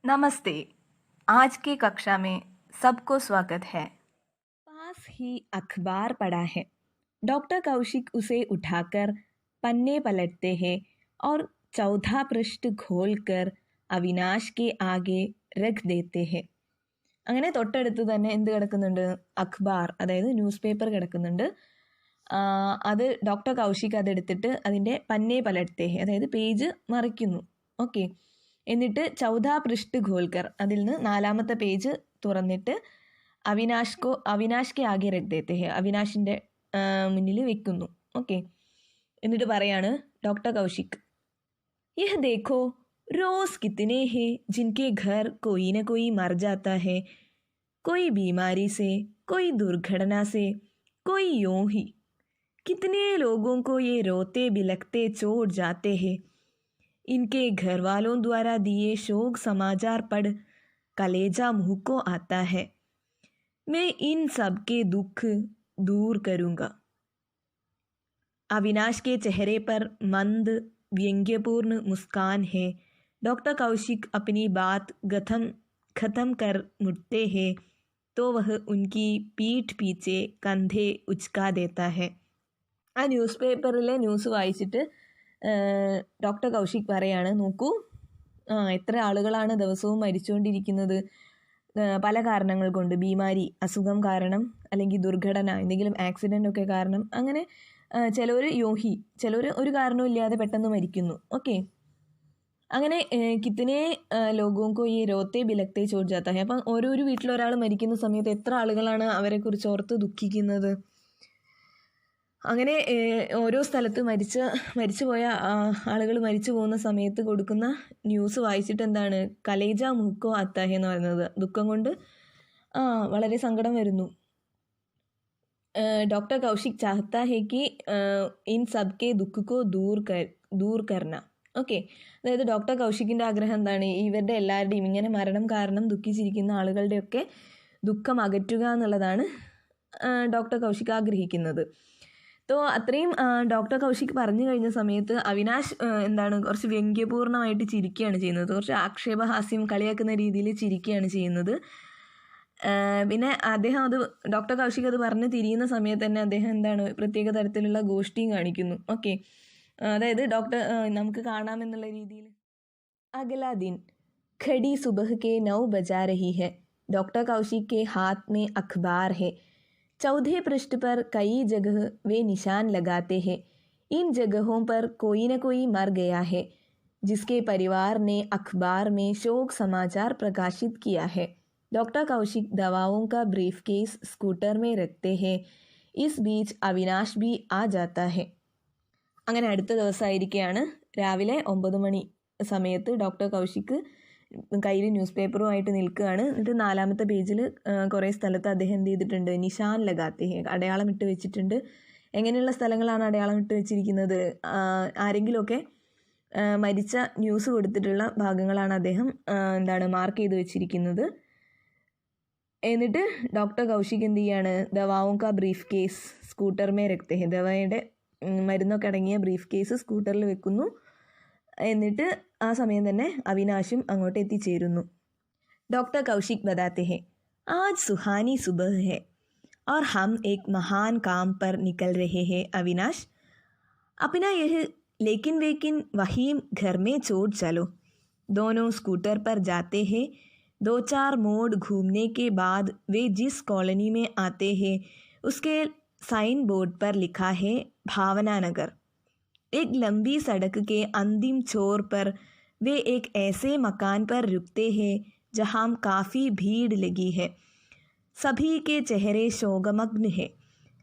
नमस्ते। आज की कक्षा में सबको स्वागत है। पास ही अखबार पड़ा है। डॉक्टर कौशिक उसे उठाकर पन्ने पलटते हैं और चौथा पृष्ठ खोलकर അവിനാഷ് के आगे रख देते हैं. അങ്ങനെ തൊട്ടടുത്ത് തന്നെ എന്ത് കിടക്കുന്നുണ്ട്? അഖ്ബാർ, അതായത് ന്യൂസ് പേപ്പർ കിടക്കുന്നുണ്ട്. അത് ഡോക്ടർ കൗശിക് അതെടുത്തിട്ട് അതിൻ്റെ പന്നേ പലട്ടെ, അതായത് പേജ് മറിക്കുന്നു. ഓക്കെ, എന്നിട്ട് ചൗഥാ പൃഷ്ഠ് ഖോൽക്കർ, അതിൽ നിന്ന് 4ാമത്തെ പേജ് തുറന്നിട്ട് അവിനാഷ് കെ ആകെ രഖ് ദേത്തെ ഹെ, അവിനാഷിൻ്റെ മുന്നിൽ വെക്കുന്നു. ഓക്കെ, എന്നിട്ട് പറയാണ് ഡോക്ടർ കൗശിക്, യഹ് ദേഖോ रोज कितने हैं जिनके घर कोई न कोई मर जाता है, कोई बीमारी से, कोई दुर्घटना से, कोई यूं ही. कितने लोगों को ये रोते बिलखते छोड़ जाते हैं. इनके घर वालों द्वारा दिए शोक समाचार पढ़ कलेजा मुँह को आता है. मैं इन सब के दुख दूर करूँगा. अविनाश के चेहरे पर मंद व्यंग्यपूर्ण मुस्कान है. डॉक्टर कौशिक अपनी बात खत्म कर मुड़ते हैं तो वह उनकी पीठ पीछे कंधे उचका देता है. ആ ന്യൂസ് പേപ്പറിലെ ന്യൂസ് വായിച്ചിട്ട് ഡോക്ടർ കൗശിക് പറയാണ്, നോക്കൂ, എത്ര ആളുകളാണ് ദിവസവും മരിച്ചുകൊണ്ടിരിക്കുന്നത് പല കാരണങ്ങൾ കൊണ്ട്. ബീമാരി, അസുഖം കാരണം, അല്ലെങ്കിൽ ദുർഘടന, എന്തെങ്കിലും ആക്സിഡൻ്റ് ഒക്കെ കാരണം. അങ്ങനെ ചിലർ യോഹി, ചിലർ ഒരു കാരണവും ഇല്ലാതെ പെട്ടെന്ന് മരിക്കുന്നു. ഓക്കെ, അങ്ങനെ കിത്തനെ ലോകോങ്കോ ഈ രോത്തെ ബിലക്തെ ചോട് ജാത്ത ഹെ. അപ്പം ഓരോ വീട്ടിലൊരാൾ മരിക്കുന്ന സമയത്ത് എത്ര ആളുകളാണ് അവരെക്കുറിച്ച് ഓർത്ത് ദുഃഖിക്കുന്നത്. അങ്ങനെ ഓരോ സ്ഥലത്ത് മരിച്ചുപോയ ആളുകൾ മരിച്ചു പോകുന്ന സമയത്ത് കൊടുക്കുന്ന ന്യൂസ് വായിച്ചിട്ട് എന്താണ്, കലേജ മൂക്കോ അത്താഹെ എന്ന് പറയുന്നത്, ദുഃഖം കൊണ്ട് വളരെ സങ്കടം വരുന്നു. ഡോക്ടർ കൗശിക് ചാഹത്ത ഹെ കി ഇൻ സബ് കെ ദുഃഖ് കോ ദൂർ കർന. ഓക്കെ, അതായത് ഡോക്ടർ കൗശിക്കിൻ്റെ ആഗ്രഹം എന്താണ്, ഇവരുടെ എല്ലാവരുടെയും, ഇങ്ങനെ മരണം കാരണം ദുഃഖിച്ചിരിക്കുന്ന ആളുകളുടെയൊക്കെ ദുഃഖം അകറ്റുക എന്നുള്ളതാണ് ഡോക്ടർ കൗശിക് ആഗ്രഹിക്കുന്നത്. തോ അത്രയും ഡോക്ടർ കൗശിക് പറഞ്ഞു കഴിഞ്ഞ സമയത്ത് അവിനാഷ് എന്താണ്, കുറച്ച് വ്യംഗ്യപൂർണ്ണമായിട്ട് ചിരിക്കുകയാണ് ചെയ്യുന്നത്. കുറച്ച് ആക്ഷേപഹാസ്യം, കളിയാക്കുന്ന രീതിയിൽ ചിരിക്കുകയാണ് ചെയ്യുന്നത്. പിന്നെ അദ്ദേഹം ഡോക്ടർ കൗശിക് അത് പറഞ്ഞ് തിരിയുന്ന സമയത്ത് തന്നെ അദ്ദേഹം എന്താണ്, പ്രത്യേക തരത്തിലുള്ള ഗോഷ്ഠിയും കാണിക്കുന്നു. ഓക്കെ, അതായത് ഡോക്ടർ നമുക്ക് കാണാമെന്നുള്ള രീതിയിൽ. അഗല ദിൻ ഖടി സുബഹ് കെ 9 बजा रही है. डॉक्टर कौशिक के हाथ में अखबार है. चौथे पृष्ठ पर कई जगह वे निशान लगाते हैं. इन जगहों पर कोई न कोई मर गया है जिसके परिवार ने अखबार में शोक समाचार प्रकाशित किया है. डॉक्टर कौशिक दवाओं का ब्रीफकेस स्कूटर में रखते हैं. इस बीच अविनाश भी आ जाता है. അങ്ങനെ അടുത്ത ദിവസമായിരിക്കുകയാണ്, രാവിലെ 9 മണി സമയത്ത് ഡോക്ടർ കൗശിക് കയ്യിൽ ന്യൂസ് പേപ്പറുമായിട്ട് നിൽക്കുകയാണ്. എന്നിട്ട് 4ാമത്തെ പേജിൽ കുറേ സ്ഥലത്ത് അദ്ദേഹം എന്ത് ചെയ്തിട്ടുണ്ട്, നിഷാൻ ലഗാത്തെ ഹെ, അടയാളം ഇട്ട് വെച്ചിട്ടുണ്ട്. എങ്ങനെയുള്ള സ്ഥലങ്ങളാണ് അടയാളം ഇട്ട് വെച്ചിരിക്കുന്നത്? ആരെങ്കിലുമൊക്കെ മരിച്ച ന്യൂസ് കൊടുത്തിട്ടുള്ള ഭാഗങ്ങളാണ് അദ്ദേഹം മാർക്ക് ചെയ്ത് വെച്ചിരിക്കുന്നത്. എന്നിട്ട് ഡോക്ടർ കൗശിക് എന്ത് ചെയ്യാണ്, ദവാവും കാ ബ്രീഫ് കേസ് സ്കൂട്ടർ മേ രഖ്തേ ഹെ, ദവയുടെ മരുന്നൊക്കെ അടങ്ങിയ ബ്രീഫ് കേസ് സ്കൂട്ടറിൽ വെക്കുന്നു. എന്നിട്ട് ആ സമയം തന്നെ അവിനാശും അങ്ങോട്ട് എത്തിച്ചേരുന്നു. ഡോക്ടർ കൗശിക് ബതാത്തെ ഹെ, ആജ് സുഹാനി സുബഹ് ഹെ और हम एक महान काम पर निकल रहे हैं अविनाश. अपना यह लेकिन वेकिन वहीम घर में छोड़ चलो. दोनों स्कूटर पर जाते हैं. 2-4 मोड़ घूमने के बाद वे जिस कॉलोनी में आते हैं उसके साइन बोर्ड पर लिखा है भावना नगर. एक लंबी सड़क के अंतिम छोर पर वे एक ऐसे मकान पर रुकते हैं जहां काफ़ी भीड़ लगी है. सभी के चेहरे शोकमग्न हैं.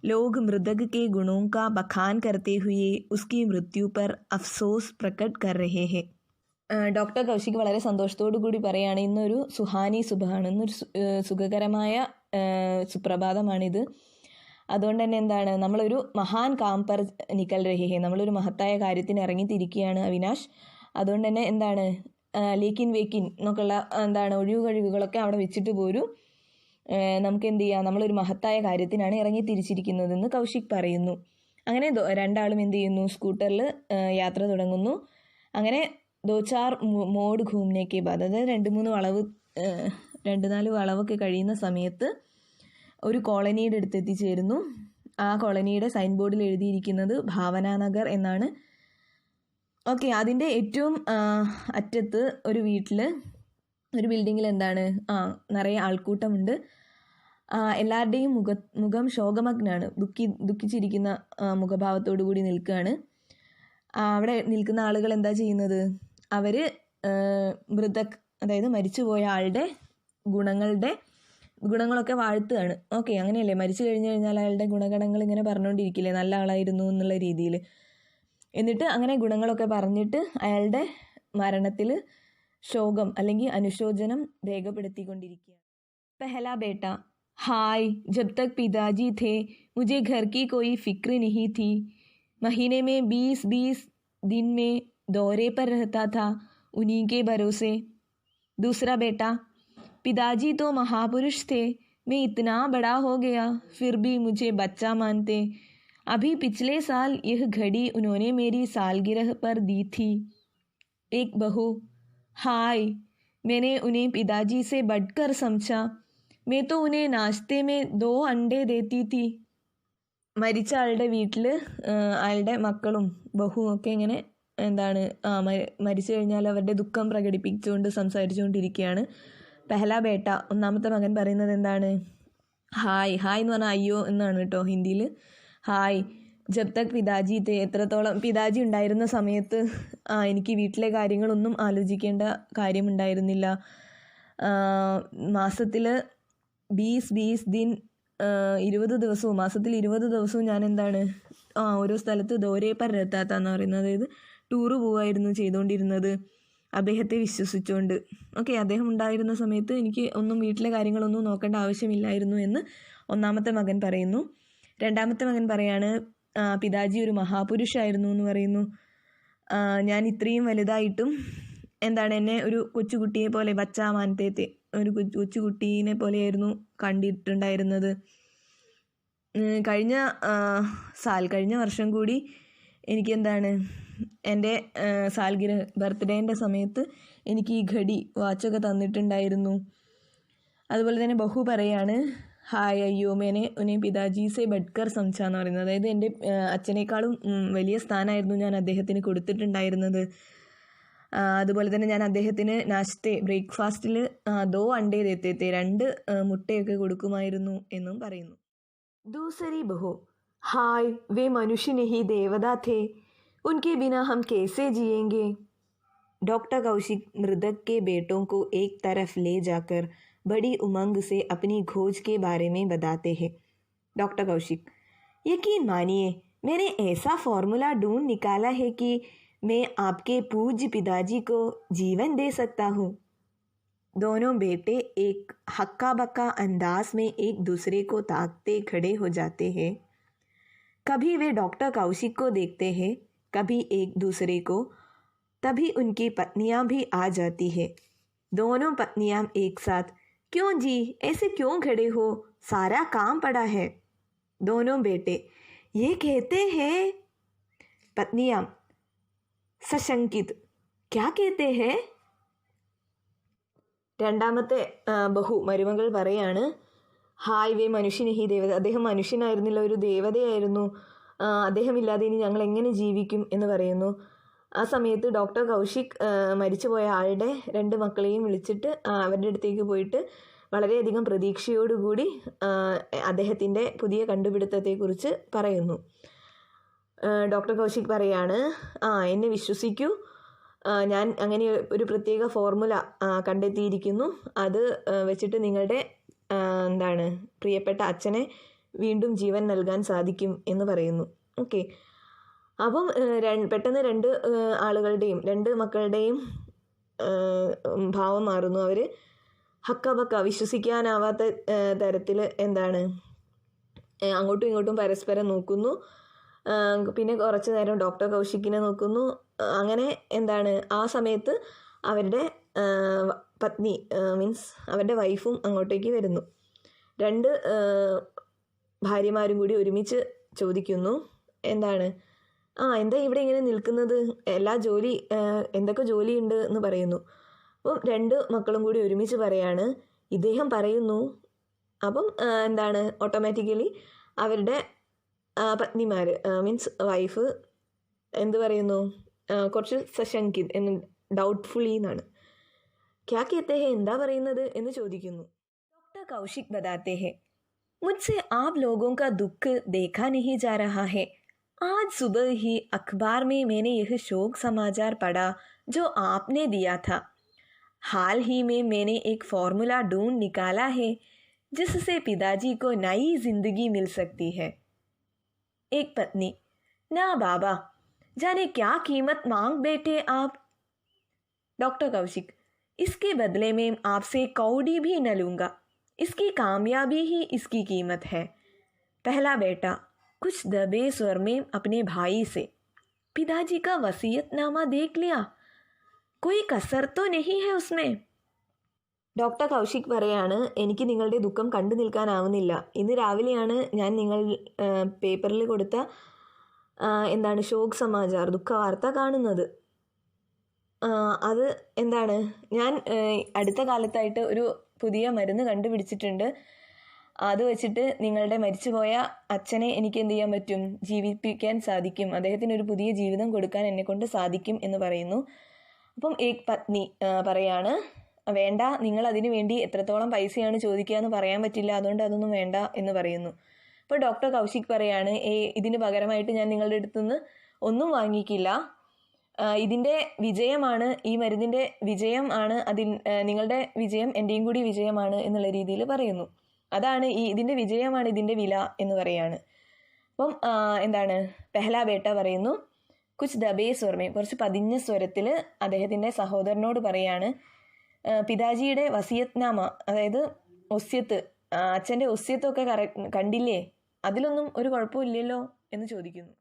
लोग मृतक के गुणों का बखान करते हुए उसकी मृत्यु पर अफसोस प्रकट कर रहे हैं. ഡോക്ടർ കൗശിക് വളരെ സന്തോഷത്തോടു കൂടി പറയുകയാണ്, ഇന്നൊരു സുഹാനി സുബഹാണ്, ഇന്നൊരു സുഖകരമായ സുപ്രഭാതമാണിത്. അതുകൊണ്ട് തന്നെ എന്താണ്, നമ്മളൊരു മഹാൻ കാംപർ നിക്കൽ രഹേ, നമ്മളൊരു മഹത്തായ കാര്യത്തിന് ഇറങ്ങിത്തിരിക്കുകയാണ് അവിനാഷ്. അതുകൊണ്ട് തന്നെ എന്താണ്, ലേക്കിൻ വേക്കിൻ എന്നൊക്കെയുള്ള ഒഴിവുകഴിവുകളൊക്കെ അവിടെ വെച്ചിട്ട് പോരും, നമുക്ക് എന്ത് ചെയ്യാം, നമ്മളൊരു മഹത്തായ കാര്യത്തിനാണ് ഇറങ്ങിത്തിരിച്ചിരിക്കുന്നതെന്ന് കൗശിക് പറയുന്നു. അങ്ങനെ രണ്ടാളും എന്ത് ചെയ്യുന്നു, സ്കൂട്ടറിൽ യാത്ര തുടങ്ങുന്നു. അങ്ങനെ ദോ ചാർ മോഡ് ഘൂമനെ കെ ബാദ്, അതായത് 2-4 വളവൊക്കെ കഴിയുന്ന സമയത്ത് ഒരു കോളനിയുടെ അടുത്ത് എത്തിച്ചേരുന്നു. ആ കോളനിയുടെ സൈൻ ബോർഡിൽ എഴുതിയിരിക്കുന്നത് ഭാവനാനഗർ എന്നാണ്. ഓക്കെ, അതിൻ്റെ ഏറ്റവും അറ്റത്ത് ഒരു ബിൽഡിങ്ങിൽ എന്താണ്, നിറയെ ആൾക്കൂട്ടമുണ്ട്. എല്ലാവരുടെയും മുഖം ശോകമഗ്നാണ്, ദുഃഖിച്ചിരിക്കുന്ന മുഖഭാവത്തോടു കൂടി നിൽക്കുകയാണ്. അവിടെ നിൽക്കുന്ന ആളുകൾ എന്താ ചെയ്യുന്നത്, അവർ മൃതക്, അതായത് മരിച്ചുപോയ ആളുടെ ഗുണങ്ങളൊക്കെ വാഴ്ത്തുകയാണ്. ഓക്കെ, അങ്ങനെയല്ലേ, മരിച്ചു കഴിഞ്ഞാൽ അയാളുടെ ഗുണഗണങ്ങൾ ഇങ്ങനെ പറഞ്ഞുകൊണ്ടിരിക്കില്ലേ, നല്ല ആളായിരുന്നു എന്നുള്ള രീതിയിൽ. എന്നിട്ട് അങ്ങനെ ഗുണങ്ങളൊക്കെ പറഞ്ഞിട്ട് അയാളുടെ മരണത്തിൽ ശോകം അല്ലെങ്കിൽ അനുശോചനം രേഖപ്പെടുത്തിക്കൊണ്ടിരിക്കുകയാണ്. പെഹല ബേട്ട, हाय, जब तक पिताजी थे मुझे घर की कोई फिक्र नहीं थी. महीने में 20-20 दिन में दौरे पर रहता था उन्हीं के भरोसे. दूसरा बेटा, पिताजी तो महापुरुष थे, मैं इतना बड़ा हो गया फिर भी मुझे बच्चा मानते. अभी पिछले साल यह घड़ी उन्होंने मेरी सालगिरह पर दी थी. एक बहू, हाय, मैंने उन्हें पिताजी से बढ़कर समझा. मैं तो उन्हें नाश्ते में 2 अंडे देती थी. മരിച്ച ആളുടെ വീട്ടിൽ അയാളുടെ മക്കളും ബഹുവും ഒക്കെ ഇങ്ങനെ എന്താണ് മരിച്ചു കഴിഞ്ഞാൽ അവരുടെ ദുഃഖം പ്രകടിപ്പിച്ചുകൊണ്ട് സംസാരിച്ചുകൊണ്ടിരിക്കുകയാണ്. പെഹല ബേട്ട, ഒന്നാമത്തെ മകൻ പറയുന്നത് എന്താണ്, ഹായ് എന്ന് പറഞ്ഞാൽ അയ്യോ എന്നാണ് കേട്ടോ ഹിന്ദിയിൽ. ഹായ്, ജബ് തക് പിതാജി തേ, എത്രത്തോളം പിതാജി ഉണ്ടായിരുന്ന സമയത്ത് എനിക്ക് വീട്ടിലെ കാര്യങ്ങളൊന്നും ആലോചിക്കേണ്ട കാര്യമുണ്ടായിരുന്നില്ല. മാസത്തിൽ 20 ദിൻ, 20 ദിവസവും, മാസത്തിൽ 20 ദിവസവും ഞാൻ എന്താണ് ഓരോ സ്ഥലത്ത് ദോരേ പർ രഹത്താത്ത എന്ന് പറയുന്നത്, അതായത് ടൂറ് പോവായിരുന്നു ചെയ്തുകൊണ്ടിരുന്നത് അദ്ദേഹത്തെ വിശ്വസിച്ചുകൊണ്ട്. ഓക്കെ, അദ്ദേഹം ഉണ്ടായിരുന്ന സമയത്ത് എനിക്ക് വീട്ടിലെ കാര്യങ്ങളൊന്നും നോക്കേണ്ട ആവശ്യമില്ലായിരുന്നു എന്ന് ഒന്നാമത്തെ മകൻ പറയുന്നു. രണ്ടാമത്തെ മകൻ പറയാണ്, പിതാജി ഒരു മഹാപുരുഷായിരുന്നു എന്ന് പറയുന്നു. ഞാൻ ഇത്രയും വലുതായിട്ടും എന്താണ് എന്നെ ഒരു കൊച്ചുകുട്ടിയെ പോലെ, ബച്ചാ മാനത്തേത്തെ, ഒരു കൊച്ചുകുട്ടീനെ പോലെയായിരുന്നു കണ്ടിട്ടുണ്ടായിരുന്നത്. കഴിഞ്ഞ വർഷം കൂടി എനിക്ക് എന്താണ് എൻ്റെ സാൽഗിര ബർത്ത്ഡേൻ്റെ സമയത്ത് എനിക്ക് ഈ ഘടി വാച്ചൊക്കെ തന്നിട്ടുണ്ടായിരുന്നു. അതുപോലെ തന്നെ ബഹു പറയാണ്, ഹായ്, അയ്യോ, മേനെ ഉനെ പിതാജി സെ ബഡ്കർ സംസാ എന്ന് പറയുന്നത്, അതായത് എൻ്റെ അച്ഛനേക്കാളും വലിയ സ്ഥാനമായിരുന്നു ഞാൻ അദ്ദേഹത്തിന് കൊടുത്തിട്ടുണ്ടായിരുന്നത്. അതുപോലെ തന്നെ ഞാൻ അദ്ദേഹത്തിന് നാശ്ത്തെ, ബ്രേക്ക്ഫാസ്റ്റിൽ 2 അണ്ടേ ദേത്തെ, 2 മുട്ടയൊക്കെ കൊടുക്കുമായിരുന്നു എന്നും പറയുന്നു. ദൂസരി ബഹു, ഹായ്, വേ മനുഷ്യ നഹി ദേവതാ थे, उनके बिना हम कैसे जिएंगे. डॉक्टर कौशिक मृतक के बेटों को एक तरफ ले जाकर बड़ी उमंग से अपनी खोज के बारे में बताते हैं. डॉक्टर कौशिक, यकीन मानिए मैंने ऐसा फॉर्मूला ढूंढ निकाला है कि मैं आपके पूज्य पिताजी को जीवन दे सकता हूँ. दोनों बेटे एक हक्का बक्का अंदाज में एक दूसरे को ताकते खड़े हो जाते हैं. कभी वे डॉक्टर कौशिक को देखते हैं, कभी एक दूसरे को. तभी उनकी पत्नियां भी आ जाती है. दोनों पत्नियां एक साथ, क्यों जी, ऐसे क्यों खड़े हो, सारा काम पड़ा है. दोनों बेटे, ये कहते हैं. पत्नियां സശങ്കിത്, ക്യാ കേത്തെ ഹേ. രണ്ടാമത്തെ ബഹു, മരുമകൾ പറയാണ്, ഹായ്, വേ മനുഷ്യനഹി ദേവത, അദ്ദേഹം മനുഷ്യനായിരുന്നില്ല, ഒരു ദേവതയായിരുന്നു, അദ്ദേഹമില്ലാതെ ഇനി ഞങ്ങൾ എങ്ങനെ ജീവിക്കും എന്ന് പറയുന്നു. ആ സമയത്ത് ഡോക്ടർ കൗശിക് മരിച്ചുപോയ ആളുടെ 2 മക്കളെയും വിളിച്ചിട്ട് അവരുടെ അടുത്തേക്ക് പോയിട്ട് വളരെയധികം പ്രതീക്ഷയോടുകൂടി അദ്ദേഹത്തിൻ്റെ പുതിയ കണ്ടുപിടുത്തത്തെക്കുറിച്ച് പറയുന്നു. ഡോക്ടർ കൗശിക് പറയാണ്, എന്നെ വിശ്വസിക്കൂ, ഞാൻ അങ്ങനെ ഒരു പ്രത്യേക ഫോർമുല കണ്ടെത്തിയിരിക്കുന്നു, അത് വെച്ചിട്ട് നിങ്ങളുടെ പ്രിയപ്പെട്ട അച്ഛനെ വീണ്ടും ജീവൻ നൽകാൻ സാധിക്കും എന്ന് പറയുന്നു. ഓക്കെ, അപ്പം പെട്ടെന്ന് 2 മക്കളുടെയും ഭാവം മാറുന്നു. അവർ ഹക്കബക്ക, വിശ്വസിക്കാനാവാത്ത തരത്തിൽ അങ്ങോട്ടും ഇങ്ങോട്ടും പരസ്പരം നോക്കുന്നു. പിന്നെ കുറച്ച് നേരം ഡോക്ടർ കൗശിക്കിനെ നോക്കുന്നു. അങ്ങനെ ആ സമയത്ത് അവരുടെ പത്നി, മീൻസ് അവരുടെ വൈഫും അങ്ങോട്ടേക്ക് വരുന്നു. 2 ഭാര്യമാരും കൂടി ഒരുമിച്ച് ചോദിക്കുന്നു, എന്താ ഇവിടെ ഇങ്ങനെ നിൽക്കുന്നത്, എല്ലാ ജോലി എന്തൊക്കെ ജോലിയുണ്ട് എന്ന് പറയുന്നു. അപ്പം രണ്ട് മക്കളും കൂടി ഒരുമിച്ച് പറയാണ് ഇദ്ദേഹം പറയുന്നു. അപ്പം എന്താണ് ഓട്ടോമാറ്റിക്കലി അവരുടെ പത്നിമാർ മീൻസ് വൈഫ് എന്ത് പറയുന്നു, കുറച്ച് സശങ്കിത് എന്ന് ഡൗട്ട്ഫുള്ളി എന്നാണ്. ക്യാ कहते हैं എന്താ പറയുന്നത് എന്ന് ചോദിക്കുന്നു. ഡോക്ടർ കൗശിക് बताते हैं मुझसे आप लोगों का दुख देखा नहीं जा रहा है. आज सुबह ही अखबार में मैंने यह शोक समाचार पढ़ा जो आपने दिया था. हाल ही में मैंने एक फॉर्मूला ढूंढ निकाला है जिससे पिताजी को नई जिंदगी मिल सकती है. एक पत्नी, ना बाबा, जाने क्या कीमत मांग बैठे आप. डॉक्टर कौशिक, इसके बदले में आपसे कौड़ी भी न लूँगा. इसकी कामयाबी ही इसकी कीमत है. पहला बेटा कुछ दबे स्वर में अपने भाई से, पिताजी का वसीयतनामा देख लिया, कोई कसर तो नहीं है उसमें. ഡോക്ടർ കൗശിക് പറയാണ് എനിക്ക് നിങ്ങളുടെ ദുഃഖം കണ്ടു നിൽക്കാനാവുന്നില്ല. ഇന്ന് രാവിലെയാണ് ഞാൻ നിങ്ങൾ പേപ്പറിൽ കൊടുത്ത എന്താണ് ശോക് സമാചാർ ദുഃഖവാർത്ത കാണുന്നത്. അത് എന്താണ്, ഞാൻ അടുത്ത കാലത്തായിട്ട് ഒരു പുതിയ മരുന്ന് കണ്ടുപിടിച്ചിട്ടുണ്ട്. അത് വെച്ചിട്ട് നിങ്ങളുടെ മരിച്ചുപോയ അച്ഛനെ എനിക്ക് എന്ത് ചെയ്യാൻ പറ്റും, ജീവിപ്പിക്കാൻ സാധിക്കും, അദ്ദേഹത്തിന് ഒരു പുതിയ ജീവിതം കൊടുക്കാൻ എന്നെക്കൊണ്ട് സാധിക്കും എന്ന് പറയുന്നു. അപ്പം ഏക് പത്നി പറയാണ് വേണ്ട, നിങ്ങൾ അതിനു വേണ്ടി എത്രത്തോളം പൈസയാണ് ചോദിക്കുക എന്ന് പറയാൻ പറ്റില്ല, അതുകൊണ്ട് അതൊന്നും വേണ്ട എന്ന് പറയുന്നു. അപ്പോൾ ഡോക്ടർ കൗശിക് പറയാണ് ഇതിന് പകരമായിട്ട് ഞാൻ നിങ്ങളുടെ അടുത്തുനിന്ന് ഒന്നും വാങ്ങിക്കില്ല, ഇതിൻ്റെ വിജയമാണ്, ഈ മരുന്നിൻ്റെ വിജയം ആണ്, നിങ്ങളുടെ വിജയം എൻ്റെയും കൂടി വിജയമാണ് എന്നുള്ള രീതിയിൽ പറയുന്നു. അതാണ് ഇതിൻ്റെ വിജയമാണ് ഇതിൻ്റെ വില എന്ന് പറയാണ്. അപ്പം എന്താണ് പെഹ്ലാ ബേട്ട പറയുന്നു കുച്ച് ദബേ സ്വരമേ, കുറച്ച് പതിഞ്ഞ സ്വരത്തിൽ അദ്ദേഹത്തിൻ്റെ സഹോദരനോട് പറയാണ് പിതാജിയുടെ വസിയത്നാമ, അതായത് ഒസ്യത്ത്, അച്ഛൻ്റെ ഒസ്യത്തൊക്കെ കണ്ടില്ലേ, അതിലൊന്നും ഒരു കുഴപ്പമില്ലല്ലോ എന്ന് ചോദിക്കുന്നു.